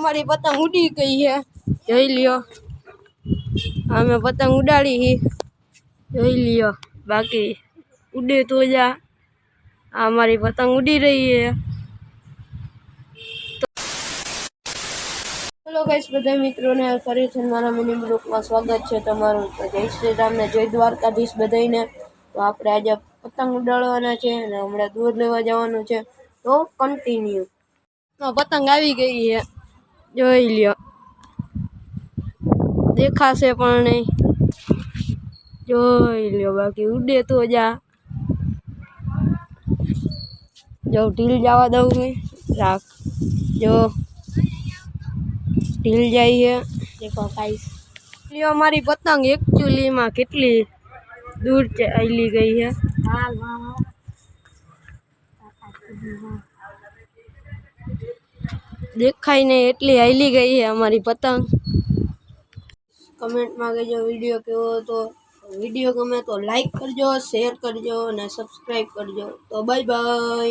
અમારી પતંગ ઉડી ગઈ છે, જોઈ લ્યો। અમે પતંગ ઉડાડી હી, જોઈ લ્યો। બાકી ઉડે તો જા, हमारी पतंग उड़ी रही है। हेलो गाइस, બધા મિત્રોને ફરીથી મારા મિની બ્લોગમાં સ્વાગત છે તમારું। તો જય શ્રી રામ ને જય દ્વારકાધીશ બધાને। તો આપણે આજે પતંગ ઉડાડવાના છે અને હમણાં દૂર લેવા જવાનું છે, તો કન્ટિન્યુ। તો પતંગ આવી ગઈ છે, જોઈ લ્યો। દેખાશે પણ નહીં, જોઈ લ્યો। બાકી ઉડે તો જા, जो ढील जावा दऊ मैं राख, जो ढील जाई है। देखो गाइस, ये हमारी पतंग एक्चुअली में कितनी दूर चली गई है, देखाई नहीं एटली हाली गई है हमारी पतंग। कमेंट में कहजो वीडियो केवो तो, वीडियो गमे तो लाइक करजो, शेयर करजो और सब्सक्राइब करजो। तो बाय बाय।